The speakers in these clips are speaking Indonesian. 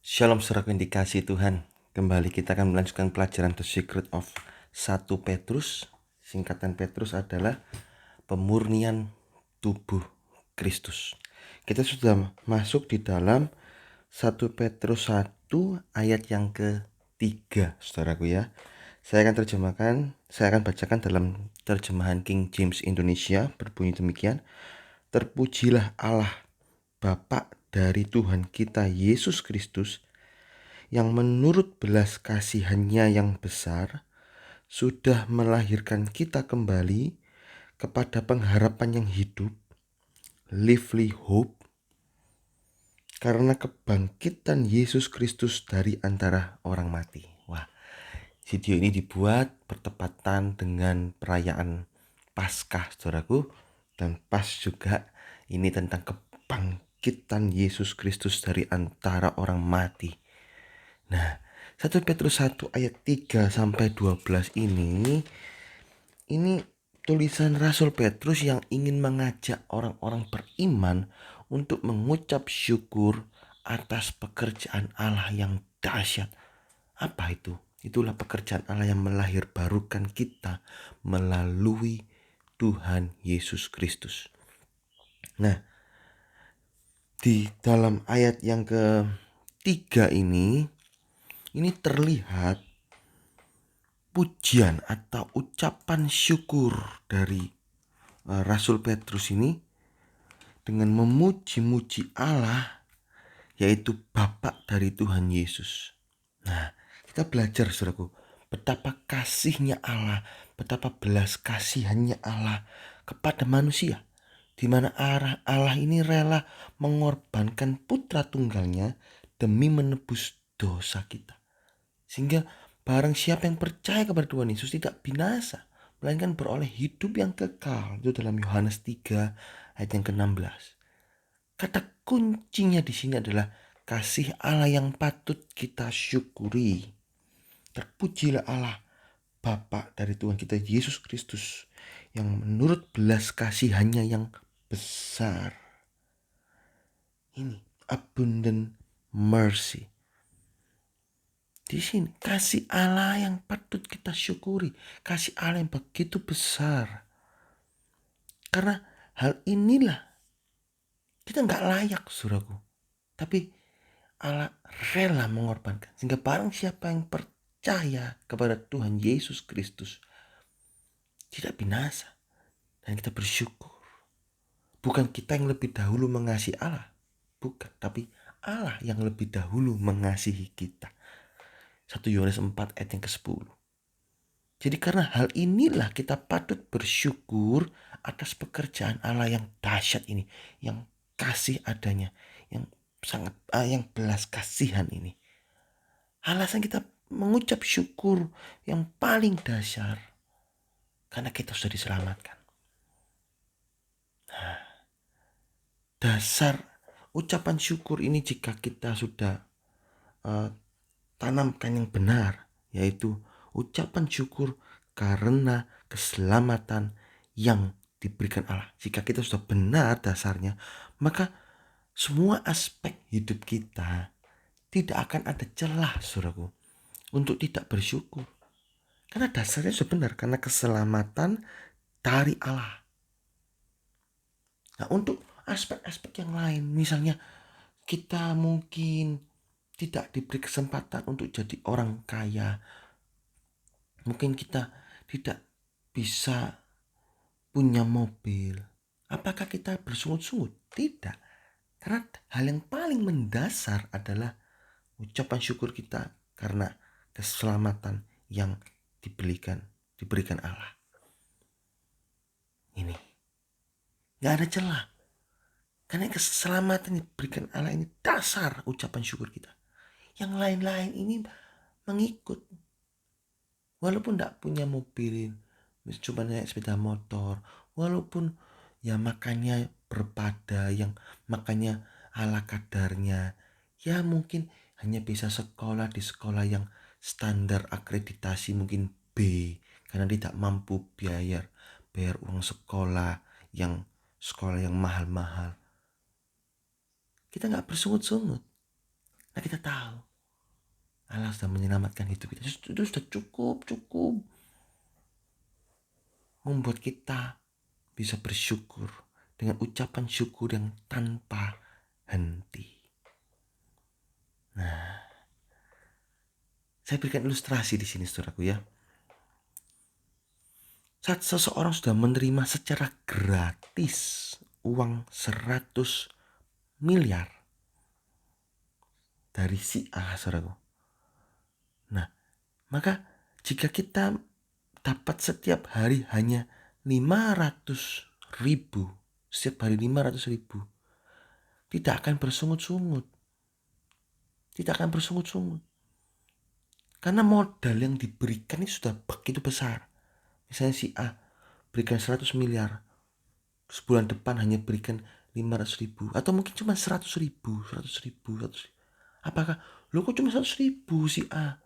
Shalom saudara yang dikasihi Tuhan. Kembali kita akan melanjutkan pelajaran The Secret of 1 Petrus. Singkatan Petrus adalah pemurnian tubuh Kristus. Kita sudah masuk di dalam 1 Petrus 1 ayat yang ketiga, saudaraku ya. Saya akan bacakan dalam terjemahan King James Indonesia, berbunyi demikian. Terpujilah Allah Bapa dari Tuhan kita Yesus Kristus, yang menurut belas kasihannya yang besar sudah melahirkan kita kembali kepada pengharapan yang hidup, lively hope, karena kebangkitan Yesus Kristus dari antara orang mati. Wah, video ini dibuat bertepatan dengan perayaan Paskah, saudaraku, dan pas juga ini tentang kebangkitan Yesus Kristus dari antara orang mati. Nah, 1 Petrus 1 ayat 3 sampai 12 ini tulisan Rasul Petrus yang ingin mengajak orang-orang beriman untuk mengucap syukur atas pekerjaan Allah yang dahsyat. Apa itu? Itulah pekerjaan Allah yang melahirbarukan kita melalui Tuhan Yesus Kristus. Nah, di dalam ayat yang ketiga ini terlihat pujian atau ucapan syukur dari Rasul Petrus ini dengan memuji-muji Allah, yaitu Bapa dari Tuhan Yesus. Nah, kita belajar, saudaraku, betapa kasihnya Allah, betapa belas kasihannya Allah kepada manusia, di mana Allah ini rela mengorbankan putra tunggalnya demi menebus dosa kita. Sehingga barang siapa yang percaya kepada Tuhan Yesus tidak binasa, melainkan beroleh hidup yang kekal. Itu dalam Yohanes 3 ayat yang ke-16. Kata kuncinya di sini adalah kasih Allah yang patut kita syukuri. Terpujilah Allah Bapa dari Tuhan kita Yesus Kristus, yang menurut belas kasihannya yang besar. Ini abundant mercy. Di sini kasih Allah yang patut kita syukuri, kasih Allah yang begitu besar. Karena hal inilah kita nggak layak, saudaraku, tapi Allah rela mengorbankan sehingga barang siapa yang percaya kepada Tuhan Yesus Kristus tidak binasa, dan kita bersyukur. Bukan kita yang lebih dahulu mengasihi Allah, bukan, tapi Allah yang lebih dahulu mengasihi kita. 1 Yohanes 4 ayat yang ke-10. Jadi karena hal inilah kita patut bersyukur atas pekerjaan Allah yang dahsyat ini, yang kasih adanya, yang sangat yang belas kasihan ini. Alasan kita mengucap syukur yang paling dasar karena kita sudah diselamatkan. Nah, dasar ucapan syukur ini jika kita sudah tanamkan yang benar, yaitu ucapan syukur karena keselamatan yang diberikan Allah. Jika kita sudah benar dasarnya, maka semua aspek hidup kita tidak akan ada celah, saudaraku, untuk tidak bersyukur. Karena dasarnya sudah benar, karena keselamatan dari Allah. Nah, untuk aspek-aspek yang lain, misalnya kita mungkin tidak diberi kesempatan untuk jadi orang kaya, mungkin kita tidak bisa punya mobil. Apakah kita bersungut-sungut? Tidak. Karena hal yang paling mendasar adalah ucapan syukur kita karena keselamatan yang diberikan Allah. Ini gak ada celah. Karena keselamatan yang diberikan Allah ini dasar ucapan syukur kita. Yang lain-lain ini mengikut. Walaupun gak punya mobil, cuma naik sepeda motor, walaupun ya makannya berpada, yang makannya ala kadarnya, ya mungkin hanya bisa sekolah di sekolah yang standar akreditasi mungkin B, karena tidak mampu bayar uang sekolah yang mahal-mahal. Kita gak bersungut-sungut. Nah, kita tahu Allah sudah menyelamatkan hidup kita. Itu sudah cukup membuat kita bisa bersyukur dengan ucapan syukur yang tanpa henti. Nah, saya berikan ilustrasi di sini, saudaraku ya. Saat seseorang sudah menerima secara gratis uang 100 miliar dari si A, saudaraku. Nah, maka jika kita dapat setiap hari hanya 500 ribu, setiap hari 500 ribu, tidak akan bersungut-sungut. Tidak akan bersungut-sungut. Karena modal yang diberikan itu sudah begitu besar. Misalnya si A berikan 100 miliar, sebulan depan hanya berikan 500 ribu, atau mungkin cuma 100 ribu. Apakah, lo kok cuma 100 ribu si A?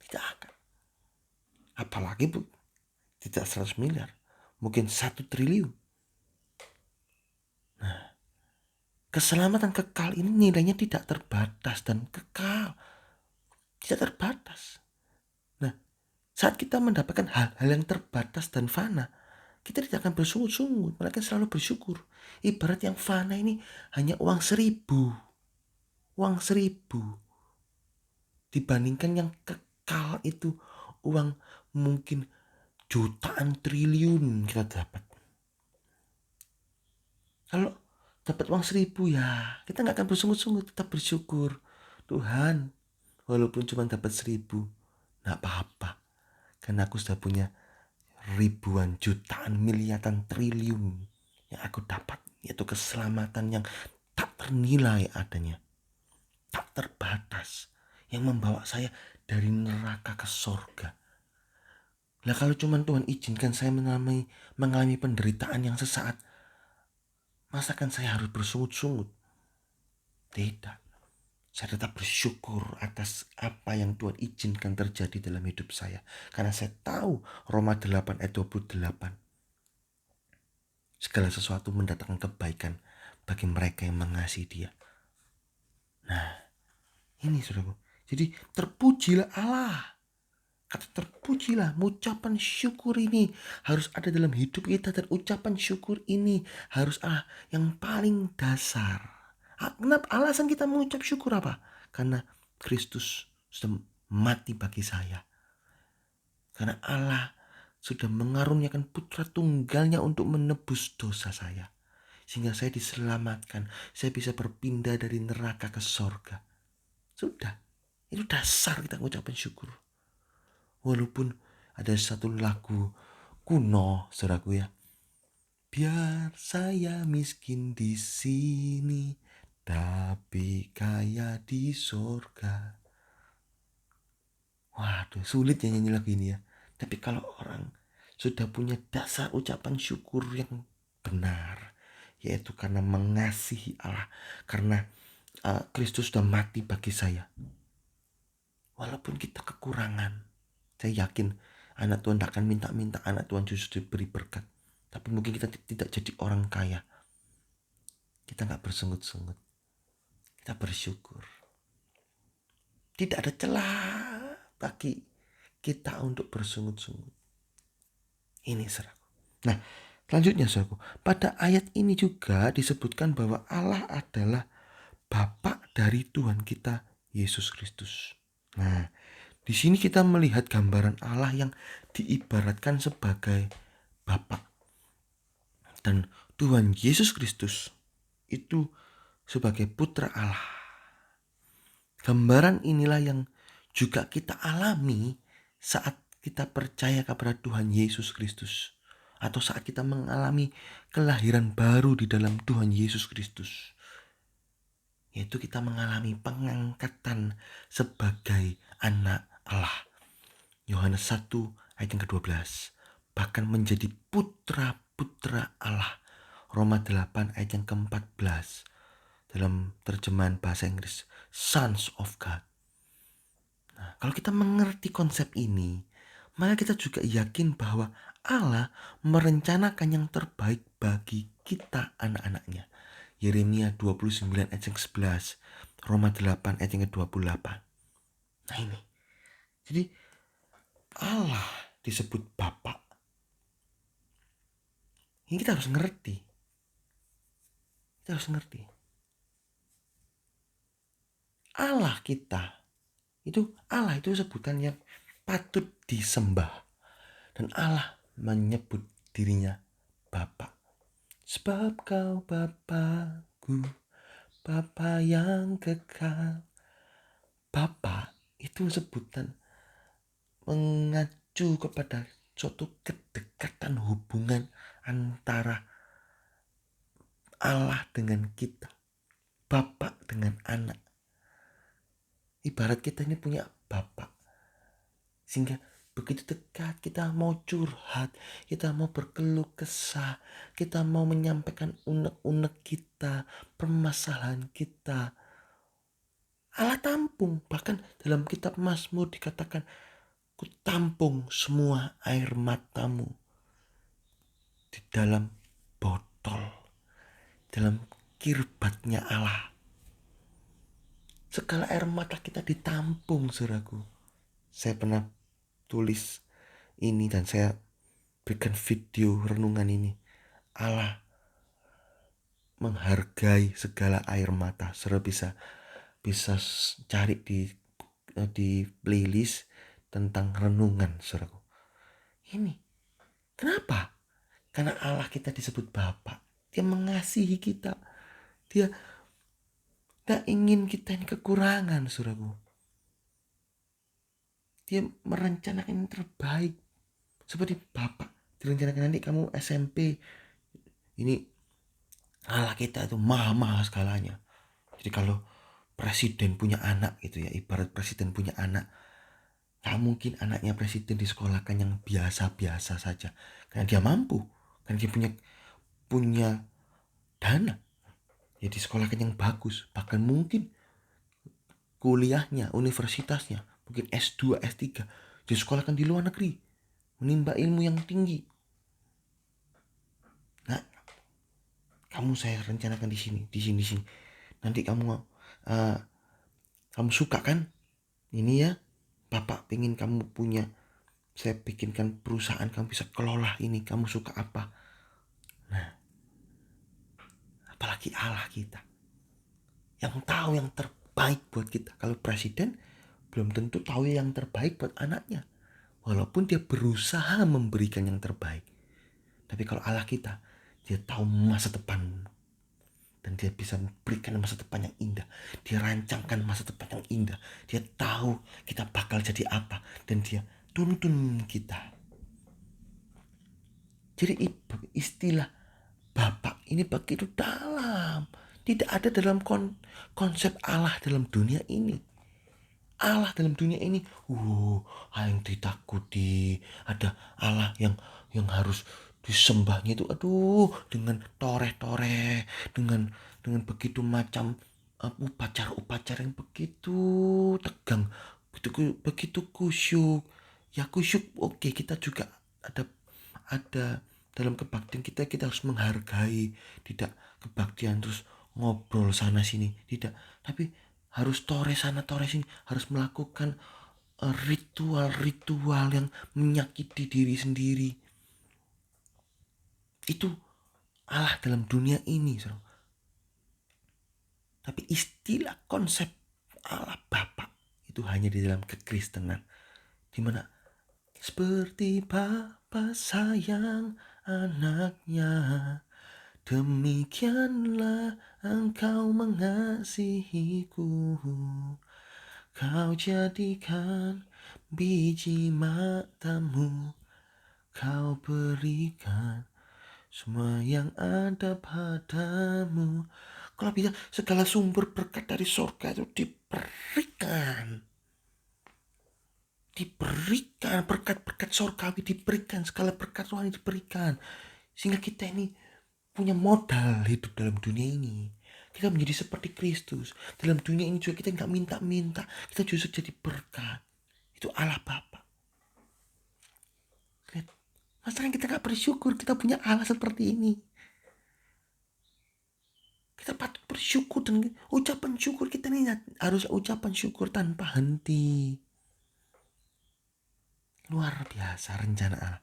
Tidak akan. Apalagi bu, tidak 100 miliar, mungkin 1 triliun. Nah, keselamatan kekal ini nilainya tidak terbatas dan kekal. Tidak terbatas. Nah, saat kita mendapatkan hal-hal yang terbatas dan fana, kita tidak akan bersungut-sungut, melainkan selalu bersyukur. Ibarat yang fana ini hanya uang 1.000. Uang 1.000. Dibandingkan yang kekal itu uang mungkin jutaan triliun kita dapat. Kalau dapat uang 1.000 ya kita gak akan bersungut-sungut, tetap bersyukur. Tuhan, walaupun cuma dapat 1.000, gak apa-apa. Karena aku sudah punya ribuan, jutaan, miliaran, triliun yang aku dapat, yaitu keselamatan yang tak ternilai adanya, tak terbatas, yang membawa saya dari neraka ke sorga. Nah, kalau cuma Tuhan izinkan saya mengalami penderitaan yang sesaat, masakan saya harus bersungut-sungut? Tidak. Saya tetap bersyukur atas apa yang Tuhan izinkan terjadi dalam hidup saya. Karena saya tahu Roma 8 ayat 28. Segala sesuatu mendatangkan kebaikan bagi mereka yang mengasihi Dia. Nah, ini saudaraku. Jadi terpujilah Allah. Kata terpujilah, ucapan syukur ini harus ada dalam hidup kita. Dan ucapan syukur ini harus yang paling dasar. Kenapa alasan kita mengucap syukur apa? Karena Kristus sudah mati bagi saya. Karena Allah sudah mengaruniakan putra tunggalnya untuk menebus dosa saya. Sehingga saya diselamatkan. Saya bisa berpindah dari neraka ke sorga. Sudah. Itu dasar kita mengucapkan syukur. Walaupun ada satu lagu kuno, saudaraku ya. Biar saya miskin di sini, tapi kaya di sorga. Waduh, sulit ya nyanyi lagu ini ya. Tapi kalau orang sudah punya dasar ucapan syukur yang benar, yaitu karena mengasihi Allah, karena Kristus sudah mati bagi saya. Walaupun kita kekurangan, saya yakin anak Tuhan tak akan minta-minta anak Tuhan justru diberi berkat. Tapi mungkin kita tidak jadi orang kaya. Kita gak bersungut-sungut. Kita bersyukur. Tidak ada celah bagi kita untuk bersungut-sungut. Ini saudaraku. Nah, selanjutnya saudaraku. Pada ayat ini juga disebutkan bahwa Allah adalah Bapa dari Tuhan kita Yesus Kristus. Nah, di sini kita melihat gambaran Allah yang diibaratkan sebagai Bapa. Dan Tuhan Yesus Kristus itu sebagai putra Allah. Gambaran inilah yang juga kita alami saat kita percaya kepada Tuhan Yesus Kristus. Atau saat kita mengalami kelahiran baru di dalam Tuhan Yesus Kristus. Yaitu kita mengalami pengangkatan sebagai anak Allah. Yohanes 1 ayat yang ke-12. Bahkan menjadi putra-putra Allah. Roma 8 ayat yang ke-14. Dalam terjemahan bahasa Inggris, Sons of God. Nah, kalau kita mengerti konsep ini, maka kita juga yakin bahwa Allah merencanakan yang terbaik bagi kita anak-anaknya. Yeremia 29 ayat yang 11. Roma 8 ayat yang ke-28. Nah ini. Jadi Allah disebut Bapa. Ini kita harus ngerti. Kita harus ngerti. Allah itu sebutan yang patut disembah. Dan Allah menyebut dirinya Bapa. Sebab kau Bapakku, Bapa yang kekal. Bapa itu sebutan mengacu kepada suatu kedekatan hubungan antara Allah dengan kita, Bapak dengan anak. Ibarat kita ini punya Bapak, sehingga begitu dekat kita mau curhat, kita mau berkeluh kesah, kita mau menyampaikan unek-unek kita, permasalahan kita, Allah tampung. Bahkan dalam kitab Mazmur dikatakan, ku tampung semua air matamu di dalam botol, dalam kirbatnya Allah. Segala air mata kita ditampung, saudaraku. Saya pernah tulis ini dan saya berikan video renungan ini. Allah menghargai segala air mata. Saudara bisa cari di playlist tentang renungan, saudaraku. Ini kenapa? Karena Allah kita disebut Bapa. Dia mengasihi kita. Dia gak ingin kita ini kekurangan, saudaraku. Dia merencanakan yang terbaik. Seperti Bapak direncanakan nanti kamu SMP. Ini Allah kita itu maha segalanya. Jadi kalau presiden punya anak gitu ya, ibarat presiden punya anak, gak mungkin anaknya presiden disekolahkan yang biasa-biasa saja. Karena dia mampu, karena dia punya dana. Ya disekolahkan yang bagus, bahkan mungkin kuliahnya, universitasnya, mungkin S2, S3 disekolahkan di luar negeri, menimba ilmu yang tinggi. Nah, kamu saya rencanakan di sini. Nanti kamu suka kan? Ini ya, Bapak pengen kamu punya, saya bikinkan perusahaan, kamu bisa kelola ini, kamu suka apa? Nah, apalagi Allah kita yang tahu yang terbaik buat kita. Kalau presiden belum tentu tahu yang terbaik buat anaknya, walaupun dia berusaha memberikan yang terbaik. Tapi kalau Allah kita, dia tahu masa depan dan dia bisa memberikan masa depan yang indah. Dia rancangkan masa depan yang indah. Dia tahu kita bakal jadi apa dan dia tuntun kita. Jadi istilah Bapak ini begitu dalam. Tidak ada dalam konsep Allah dalam dunia ini. Allah dalam dunia ini, yang ditakuti. Ada Allah yang harus disembahnya itu, dengan toreh-toreh, dengan begitu macam upacara-upacara yang begitu tegang, begitu kusyuk. Ya kusyuk, oke, kita juga ada dalam kebaktian kita harus menghargai, tidak kebaktian terus ngobrol sana sini, tidak, tapi harus tore sana tore sini, harus melakukan ritual-ritual yang menyakiti diri sendiri. Itu Allah dalam dunia ini, saudara. Tapi istilah konsep Allah Bapa itu hanya di dalam kekristenan, di mana seperti Bapa sayang anaknya, demikianlah engkau mengasihiku. Kau jadikan biji matamu, kau berikan semua yang ada padamu. Kalau bisa segala sumber berkat dari surga itu diberikan berkat-berkat surgawi diberikan, segala berkat rohani diberikan, sehingga kita ini punya modal hidup dalam dunia ini. Kita menjadi seperti Kristus. Dalam dunia ini juga kita nggak minta-minta, kita justru jadi berkat. Itu Allah Bapa. Lihat, masalahnya kita nggak bersyukur kita punya Allah seperti ini. Kita patut bersyukur, dan ucapan syukur kita ini harus ucapan syukur tanpa henti. Luar biasa rencana Allah.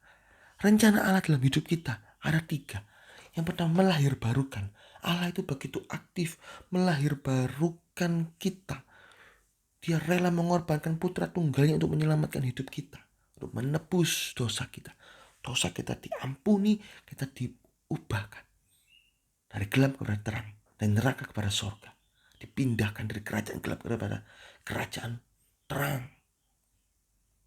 Rencana Allah dalam hidup kita ada 3. Yang pertama, melahir barukan. Allah itu begitu aktif melahir barukan kita. Dia rela mengorbankan putra tunggalnya untuk menyelamatkan hidup kita, untuk menebus dosa kita. Dosa kita diampuni, kita diubahkan dari gelap kepada terang, dan neraka kepada sorga. Dipindahkan dari kerajaan gelap kepada kerajaan terang.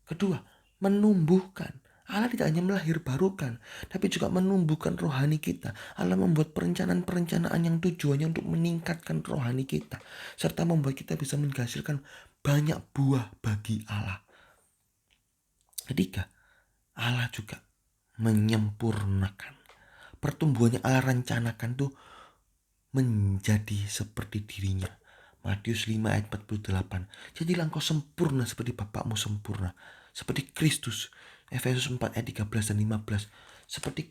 Kedua, menumbuhkan. Allah tidak hanya melahir barukan, tapi juga menumbuhkan rohani kita. Allah membuat perencanaan-perencanaan yang tujuannya untuk meningkatkan rohani kita, serta membuat kita bisa menghasilkan banyak buah bagi Allah. Ketiga, Allah juga menyempurnakan. Pertumbuhannya Allah rencanakan tuh menjadi seperti dirinya. Matius 5 ayat 48. Jadilah engkau sempurna seperti Bapakmu sempurna. Seperti Kristus. Efesus 4 ayat 13 dan 15. Seperti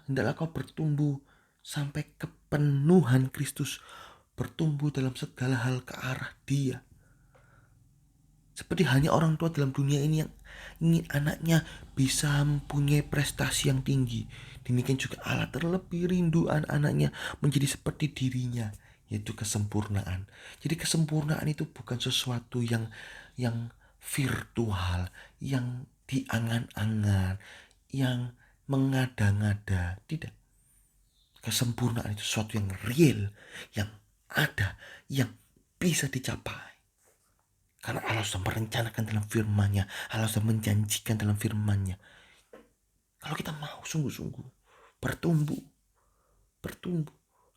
hendaklah kau bertumbuh sampai kepenuhan Kristus. Bertumbuh dalam segala hal ke arah Dia. Seperti hanya orang tua dalam dunia ini yang ingin anaknya bisa mempunyai prestasi yang tinggi, demikian juga Allah terlebih rindu anak-anaknya menjadi seperti dirinya, yaitu kesempurnaan. Jadi kesempurnaan itu bukan sesuatu yang virtual, yang diangan-angan, yang mengada-ngada. Tidak. Kesempurnaan itu sesuatu yang real, yang ada, yang bisa dicapai. Karena Allah sudah merencanakan dalam firman-Nya, Allah sudah menjanjikan dalam firman-Nya. Kalau kita mau sungguh-sungguh bertumbuh,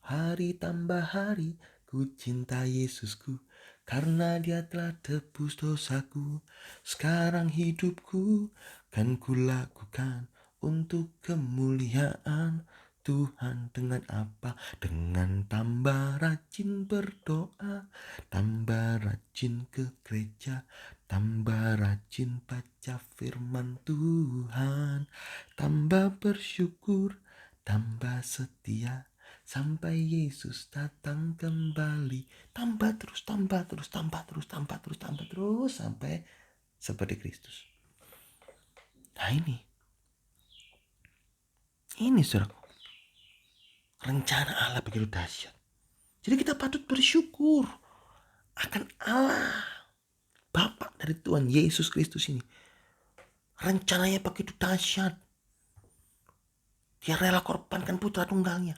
hari tambah hari, ku cinta Yesusku, karena Dia telah tebus dosaku. Sekarang hidupku kan ku lakukan untuk kemuliaan Tuhan. Dengan apa? Dengan tambah rajin berdoa, tambah rajin ke gereja, tambah rajin baca firman Tuhan, tambah bersyukur, tambah setia, sampai Yesus datang kembali. Tambah terus, sampai seperti Kristus. Nah ini saudaraku, rencana Allah begitu dahsyat. Jadi kita patut bersyukur akan Allah, Bapa dari Tuhan Yesus Kristus ini. Rencananya begitu dahsyat. Dia rela korbankan putra tunggalnya.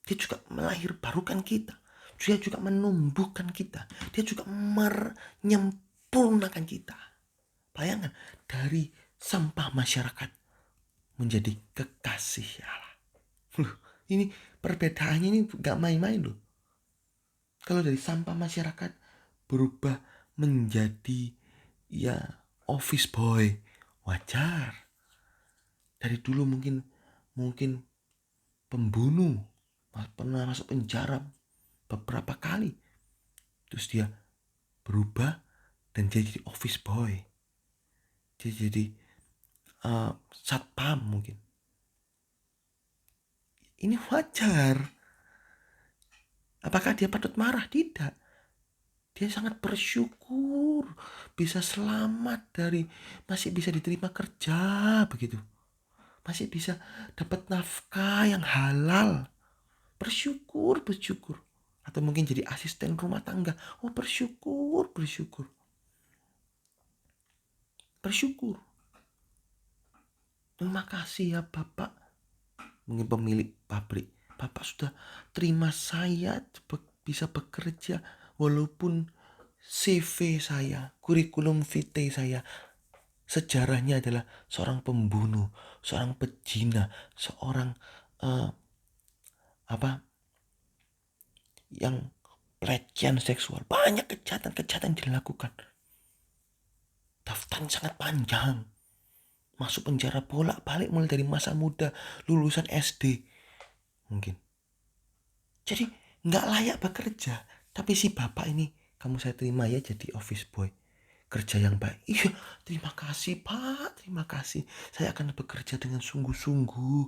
Dia juga melahir barukan kita. Dia juga menumbuhkan kita. Dia juga menyempurnakan kita. Bayangkan, dari sampah masyarakat menjadi kekasih Allah. Ini perbedaannya ini gak main-main loh. Kalau dari sampah masyarakat berubah menjadi office boy, wajar. Dari dulu mungkin pembunuh, pernah masuk penjara beberapa kali, terus dia berubah dan jadi office boy, dia jadi satpam mungkin. Ini wajar. Apakah dia patut marah? Tidak. Dia sangat bersyukur bisa selamat masih bisa diterima kerja begitu. Masih bisa dapat nafkah yang halal. Bersyukur. Atau mungkin jadi asisten rumah tangga. Oh, bersyukur. Terima kasih ya Bapak. Mungkin pemilik pabrik. Bapak sudah terima saya bisa bekerja walaupun CV saya, kurikulum vitae saya, sejarahnya adalah seorang pembunuh, seorang pezina, seorang yang pelecehan seksual. Banyak kejahatan dilakukan. Daftarnya sangat panjang. Masuk penjara bolak-balik mulai dari masa muda, lulusan SD mungkin. Jadi gak layak bekerja. Tapi si bapak ini, kamu saya terima ya jadi office boy. Kerja yang baik. Iya, terima kasih Pak, terima kasih. Saya akan bekerja dengan sungguh-sungguh.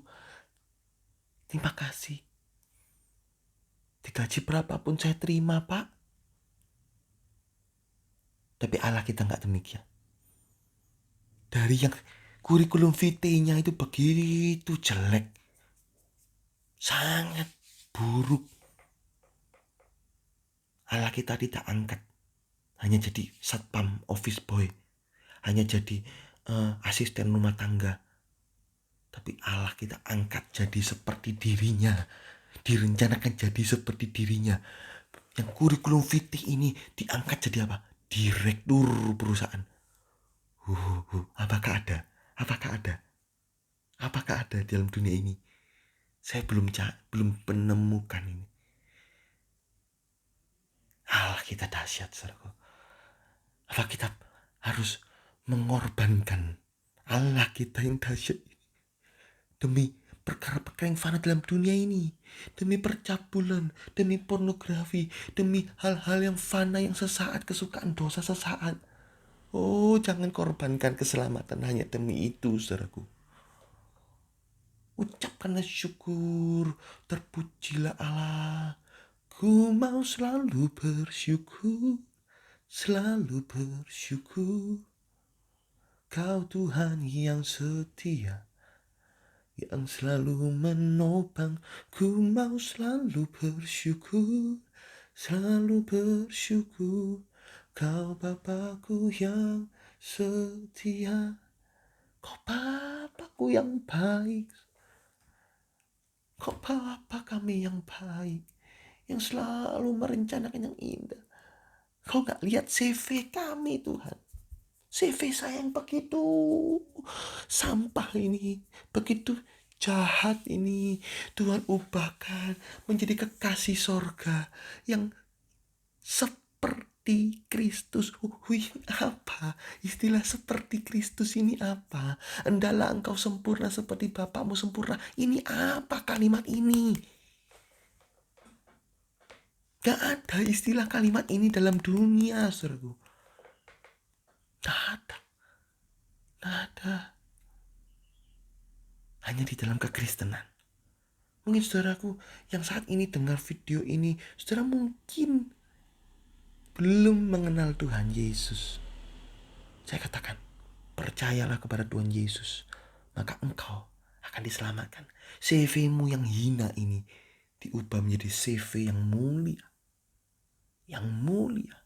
Terima kasih. Digaji berapapun saya terima, Pak. Tapi Allah kita nggak demikian. Dari yang kurikulum vitae-nya itu begitu jelek, sangat buruk, Allah kita tidak angkat hanya jadi satpam, office boy, hanya jadi asisten rumah tangga. Tapi Allah kita angkat jadi seperti dirinya, direncanakan jadi seperti dirinya. Yang kurikulum vitae ini diangkat jadi apa? Direktur perusahaan. Apakah ada? Apakah ada? Apakah ada dalam dunia ini? Saya belum menemukan ini. Allah kita dahsyat, saudaraku. Apa kita harus mengorbankan Allah kita yang dahsyat ini demi perkara-perkara yang fana dalam dunia ini, demi percabulan, demi pornografi, demi hal-hal yang fana yang sesaat, kesukaan dosa sesaat. Oh, jangan korbankan keselamatan hanya demi itu, saudaraku. Ucapkanlah syukur, terpujilah Allah. Ku mau selalu bersyukur, selalu bersyukur. Kau Tuhan yang setia, yang selalu menopang. Ku mau selalu bersyukur, selalu bersyukur. Kau Bapakku yang setia, kau Bapakku yang baik, kau Bapa kami yang baik, yang selalu merencanakan yang indah. Kau gak lihat CV kami, Tuhan. CV saya yang begitu sampah ini, begitu jahat ini, Tuhan ubahkan menjadi kekasih sorga yang seperti Kristus. Apa istilah seperti Kristus ini apa? Hendalah engkau sempurna seperti Bapamu sempurna. Ini apa kalimat ini? Gak ada istilah kalimat ini dalam dunia, saudaraku. Gak ada. Gak ada. Hanya di dalam kekristenan. Mungkin saudaraku yang saat ini dengar video ini, saudara mungkin belum mengenal Tuhan Yesus. Saya katakan, percayalah kepada Tuhan Yesus, maka engkau akan diselamatkan. CV-mu yang hina ini diubah menjadi CV yang mulia. Yang mulia.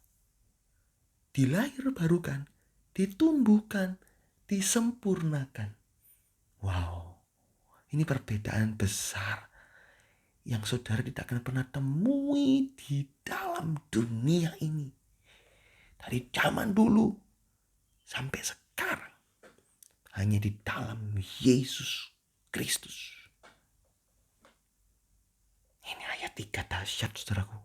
Dilahir barukan, ditumbuhkan, disempurnakan. Wow, ini perbedaan besar yang saudara tidak akan pernah temui di dalam dunia ini. Dari zaman dulu sampai sekarang, hanya di dalam Yesus Kristus. Ini ayat 3 dahsyat, saudaraku.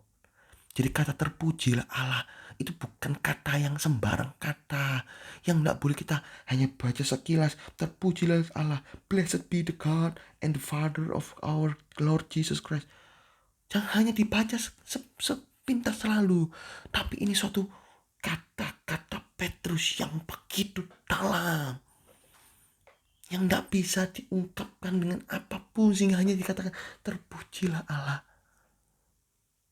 Jadi kata terpujilah Allah itu bukan kata yang sembarang kata, yang tidak boleh kita hanya baca sekilas. Terpujilah Allah, blessed be the God and the Father of our Lord Jesus Christ. Jangan hanya dibaca sepintas selalu, tapi ini suatu kata-kata Petrus yang begitu dalam, yang tidak bisa diungkapkan dengan apapun, sehingga hanya dikatakan terpujilah Allah.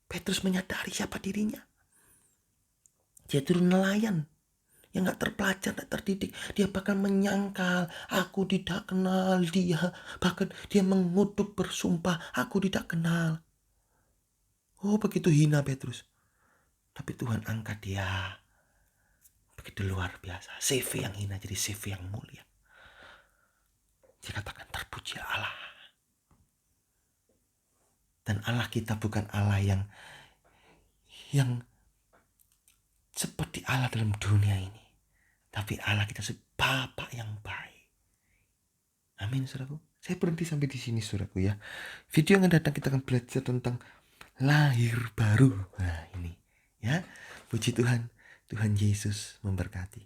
Petrus menyadari siapa dirinya. Dia turun nelayan yang gak terpelajar, gak terdidik. Dia bahkan menyangkal, aku tidak kenal dia. Bahkan dia mengutuk bersumpah, aku tidak kenal. Oh, begitu hina Petrus. Tapi Tuhan angkat dia. Begitu luar biasa. CV yang hina jadi CV yang mulia. Dia katakan terpuji Allah. Dan Allah kita bukan Allah yang seperti Allah dalam dunia ini. Tapi Allah kita sebagai Bapa yang baik. Amin, saudaraku. Saya berhenti sampai di sini, saudaraku ya. Video yang akan datang kita akan belajar tentang lahir baru. Nah, ini ya. Puji Tuhan. Tuhan Yesus memberkati.